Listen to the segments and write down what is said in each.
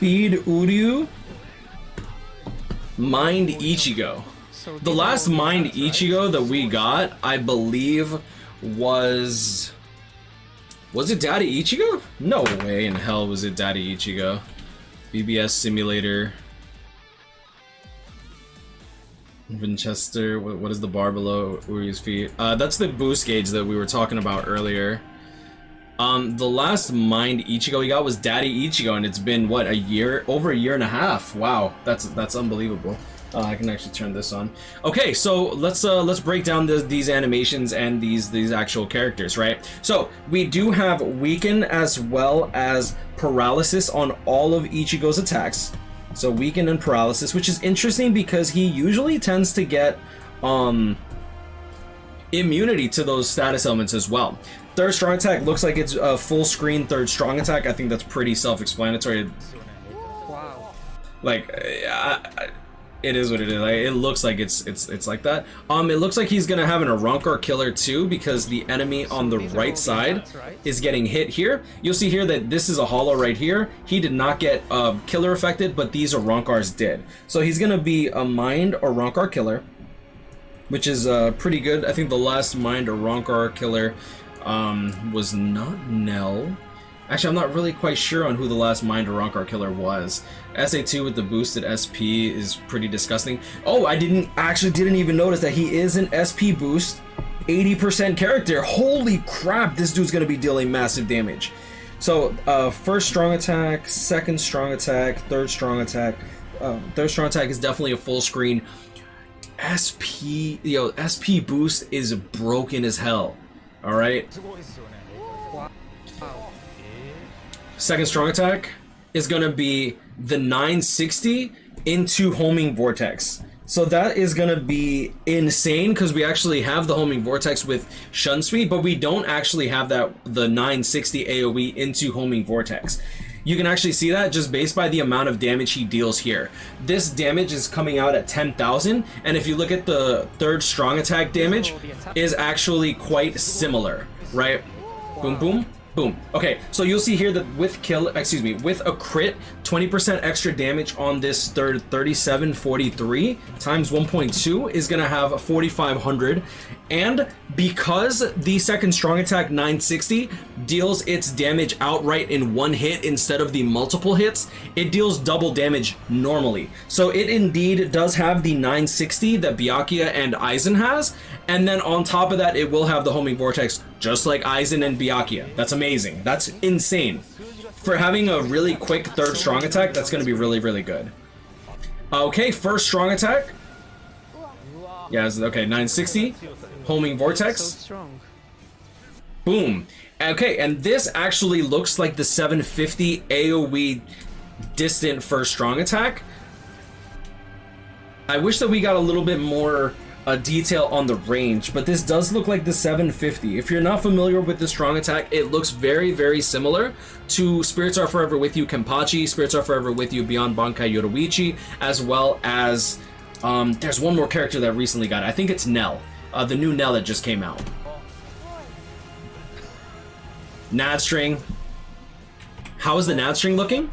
Speed Uryu. Mind Ichigo. The last Mind Ichigo that we got, I believe, was it Daddy Ichigo? No way in hell was it Daddy Ichigo. BBS Simulator. Winchester, what is the bar below Uryu's feet? That's the boost gauge that we were talking about earlier. The last Mind Ichigo we got was Daddy Ichigo, and it's been what, over a year and a half. Wow, that's unbelievable. I can actually turn this on. Okay, so let's break down these animations and these actual characters, right? So we do have weaken as well as paralysis on all of Ichigo's attacks. So weaken and paralysis, which is interesting because he usually tends to get immunity to those status elements as well. Third strong attack looks like it's a full screen third strong attack. I think that's pretty self-explanatory. Wow. Like, it is what it is. Like, it looks like it's like that. It looks like he's gonna have an Arankar killer too, because the enemy on the right side is getting hit here. You'll see here that this is a hollow right here. He did not get killer affected, but these Arankars did. So he's gonna be a Mind Arankar killer, which is pretty good. I think the last Mind Arankar killer was not Nell. Actually, I'm not really quite sure on who the last Mind Arankar killer was. SA2 with the boosted SP is pretty disgusting. Oh, I didn't even notice that he is an SP boost 80% character. Holy crap, this dude's gonna be dealing massive damage. So first strong attack, second strong attack, third strong attack. Third strong attack is definitely a full screen. SP boost is broken as hell. All right. Second strong attack is gonna be the 960 into homing vortex. So that is gonna be insane because we actually have the homing vortex with shun speed, but we don't actually have the 960 AoE into homing vortex. You can actually see that just based by the amount of damage he deals here. This damage is coming out at 10,000, and if you look at the third strong attack damage, is actually quite similar, right? Boom, boom, boom. Okay, so you'll see here that with a crit, 20% extra damage on this third 3743 times 1.2 is gonna have 4,500. And because the second strong attack 960 deals its damage outright in one hit instead of the multiple hits, it deals double damage normally. So it indeed does have the 960 that Byakuya and Aizen has, and then on top of that it will have the homing vortex just like Aizen and Byakuya. That's amazing. That's insane. For having a really quick third strong attack, that's going to be really, really good. Okay, first strong attack. Yeah, okay, 960. Homing vortex. Boom. Okay, and this actually looks like the 750 AoE distant first strong attack. I wish that we got a little bit more detail on the range, but this does look like the 750. If you're not familiar with the strong attack, it looks very, very similar to Spirits Are Forever With You Kenpachi, Spirits Are Forever With You Beyond Bankai Yoruichi, as well as there's one more character that recently got it. I think it's Nell, the new Nell that just came out. Nad string. How is the Nad string looking?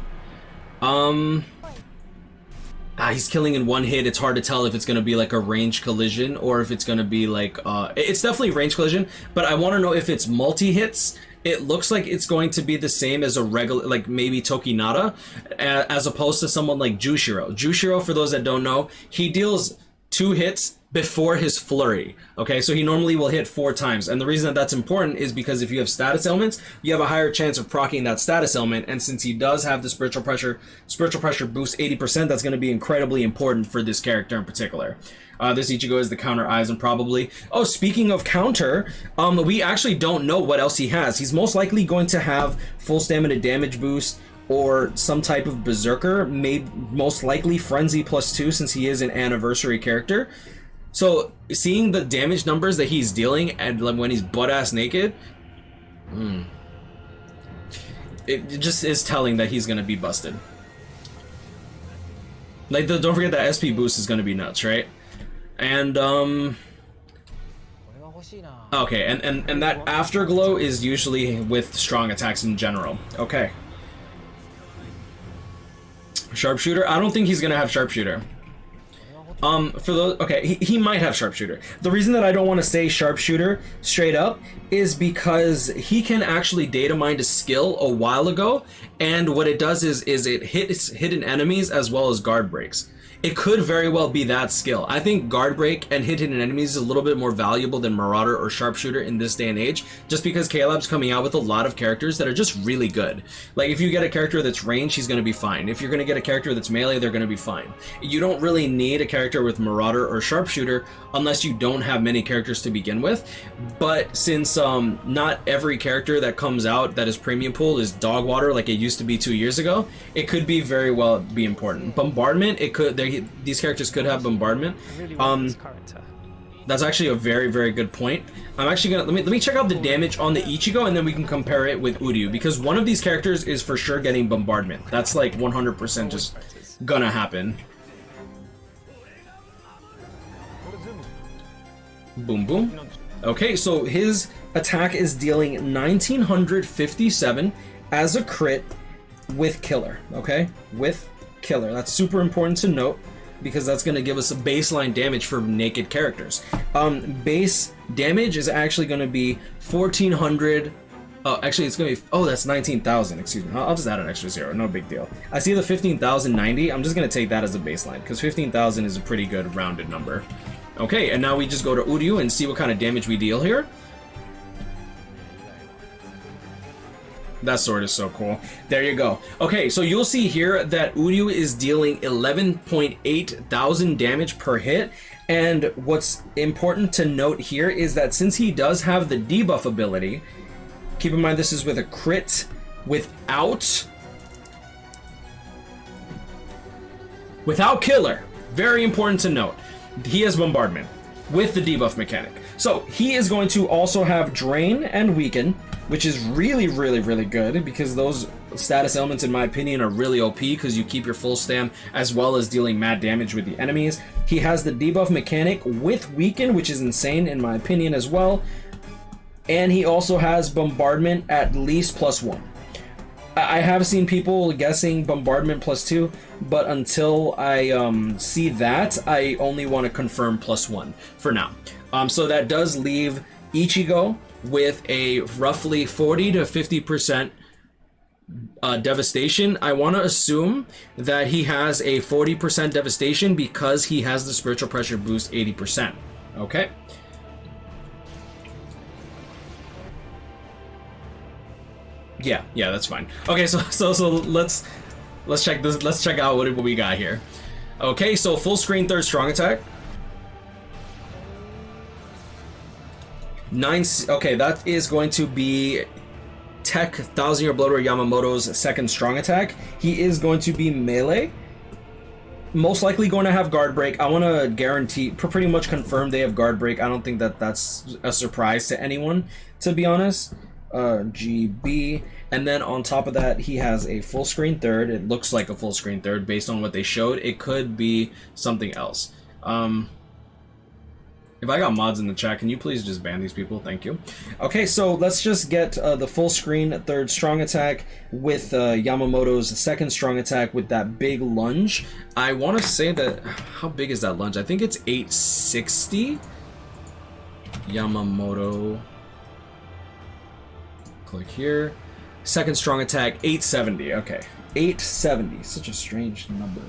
He's killing in one hit. It's hard to tell if it's going to be like a range collision or if it's going to be like it's definitely range collision, but I want to know if it's multi-hits. It looks like it's going to be the same as a regular, like maybe Tokinata, as opposed to someone like Jushiro. Jushiro, for those that don't know, he deals 2 hits before his flurry. Okay, so he normally will hit 4 times, and the reason that that's important is because if you have status elements, you have a higher chance of proccing that status element, and since he does have the spiritual pressure boost 80%, that's going to be incredibly important for this character in particular. This Ichigo is the counter Aizen probably. Oh, speaking of counter, we actually don't know what else he has. He's most likely going to have full stamina damage boost or some type of berserker, most likely frenzy +2 since he is an anniversary character. So seeing the damage numbers that he's dealing and when he's butt-ass naked, it just is telling that he's gonna be busted. Like, don't forget that SP boost is gonna be nuts, right? And okay, and that afterglow is usually with strong attacks in general. Okay. Sharpshooter? I don't think he's gonna have sharpshooter. For those, okay, he might have sharpshooter. The reason that I don't want to say sharpshooter straight up is because he can actually data mine a skill a while ago, and what it does is it hits hidden enemies as well as guard breaks. It could very well be that skill. I think guard break and hit hidden enemies is a little bit more valuable than Marauder or Sharpshooter in this day and age, just because K-Lab's coming out with a lot of characters that are just really good. Like, if you get a character that's ranged, he's going to be fine. If you're going to get a character that's melee, they're going to be fine. You don't really need a character with Marauder or Sharpshooter unless you don't have many characters to begin with. But since not every character that comes out that is premium pool is dog water like it used to be 2 years ago, it could be very well be important. Bombardment, it could... These characters could have bombardment. That's actually a very, very good point. I'm actually gonna let me check out the damage on the Ichigo, and then we can compare it with Uryu, because one of these characters is for sure getting bombardment. That's like 100% just gonna happen. Boom, boom. Okay, so his attack is dealing 1957 as a crit with killer. Okay, with killer. That's super important to note, because that's going to give us a baseline damage for naked characters. Base damage is actually going to be 1400. Actually, it's going to be, oh, that's 19,000. Excuse me. I'll just add an extra zero. No big deal. I see the 15,090. I'm just going to take that as a baseline, because 15,000 is a pretty good rounded number. Okay, and now we just go to Uryu and see what kind of damage we deal here. That sword is so cool. There you go. Okay, so you'll see here that Uryu is dealing 11.8 thousand damage per hit. And what's important to note here is that since he does have the debuff ability, keep in mind this is with a crit without killer. Very important to note. He has bombardment with the debuff mechanic. So he is going to also have drain and weaken, which is really, really, really good, because those status elements, in my opinion, are really OP, because you keep your full stam as well as dealing mad damage with the enemies. He has the debuff mechanic with weaken, which is insane in my opinion as well. And he also has bombardment at least +1. I have seen people guessing bombardment +2, but until I see that, I only want to confirm +1 for now. So that does leave Ichigo with a roughly 40 to 50% devastation. I want to assume that he has a 40% devastation because he has the spiritual pressure boost 80%. Okay. Yeah, that's fine. Okay, so let's check this. Let's check out what we got here. Okay, so full screen third strong attack. Okay, that is going to be Tech 1000-Year Bloater Yamamoto's second strong attack. He is going to be melee. Most likely going to have guard break. I want to guarantee, pretty much confirm they have guard break. I don't think that that's a surprise to anyone, to be honest. GB, and then on top of that he has a full screen third. It looks like a full screen third based on what they showed. It could be something else. If I got mods in the chat, can you please just ban these people? Thank you. Okay, so let's just get the full screen third strong attack with Yamamoto's second strong attack with that big lunge. I want to say that, how big is that lunge? I think it's 860. Yamamoto. Click here. Second strong attack, 870. Okay, 870. Such a strange number.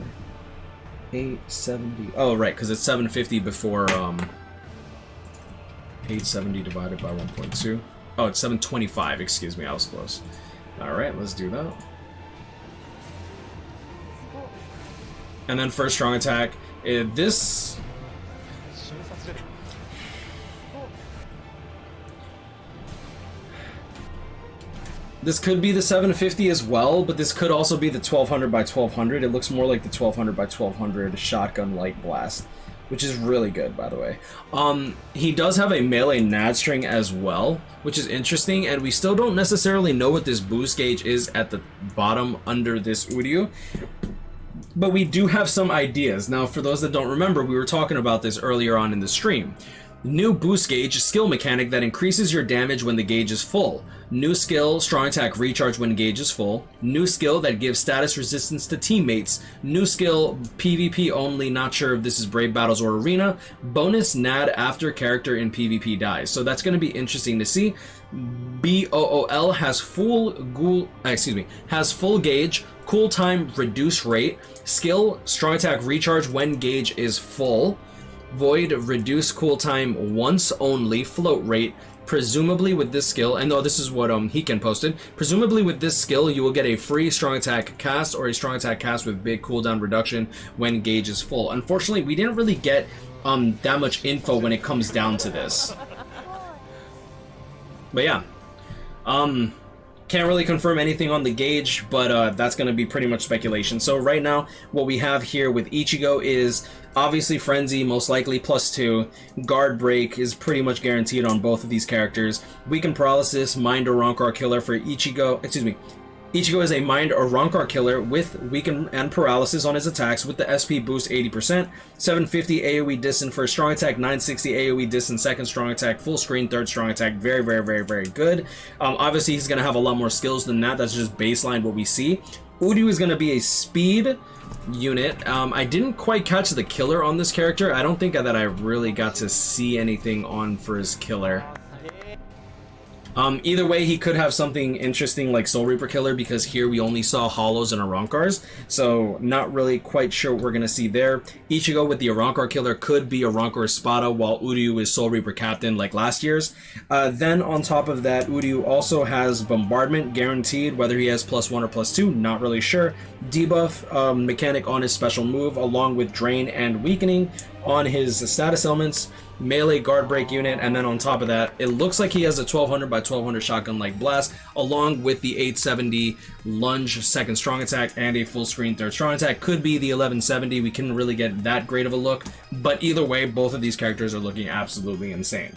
870. Oh, right, because it's 750 before 870 divided by 1.2. Oh, it's 725. Excuse me, I was close. All right, let's do that. And then first strong attack. This could be the 750 as well, but this could also be the 1200 by 1200. It looks more like the 1200 by 1200 shotgun light blast, which is really good, by the way. He does have a melee nad string as well, which is interesting, and we still don't necessarily know what this boost gauge is at the bottom under this Uryu, but we do have some ideas. Now, for those that don't remember, we were talking about this earlier on in the stream. New boost gauge, skill mechanic that increases your damage when the gauge is full. New skill, strong attack recharge when gauge is full. New skill that gives status resistance to teammates. New skill, PvP only, not sure if this is Brave Battles or Arena. Bonus NAD after character in PvP dies. So that's going to be interesting to see. BOOL has full gauge, cool time, reduce rate. Skill, strong attack recharge when gauge is full. Void, reduce cool time once only, float rate. Presumably with this skill, and no, this is what Hiken posted. Presumably with this skill, you will get a free strong attack cast or a strong attack cast with big cooldown reduction when gauge is full. Unfortunately, we didn't really get that much info when it comes down to this. But yeah, can't really confirm anything on the gauge, but that's going to be pretty much speculation. So right now, what we have here with Ichigo is obviously Frenzy, most likely +2. Guard Break is pretty much guaranteed on both of these characters. Weaken Paralysis, Mind or Rancor Killer for Ichigo. Ichigo is a Mind or Rancor Killer with Weaken and Paralysis on his attacks with the SP boost 80%. 750 AoE distance for strong attack, 960 AoE distance, second strong attack, full screen, third strong attack. Very, very, very, very good. Obviously, he's going to have a lot more skills than that. That's just baseline what we see. Uryu is going to be a speed unit. I didn't quite catch the killer on this character. I don't think that I really got to see anything on for his killer. Either way, he could have something interesting like Soul Reaper Killer, because here we only saw Hollows and Arankars, so not really quite sure what we're going to see there. Ichigo with the Arankar Killer could be Arankar Espada, while Uryu is Soul Reaper Captain like last year's. Then on top of that, Uryu also has Bombardment guaranteed, whether he has +1 or +2, not really sure. Debuff mechanic on his special move, along with Drain and Weakening on his status elements. Melee guard break unit, and then on top of that, it looks like he has a 1200 by 1200 shotgun like blast, along with the 870 lunge second strong attack and a full screen third strong attack. Could be the 1170. We couldn't really get that great of a look, but either way, both of these characters are looking absolutely insane.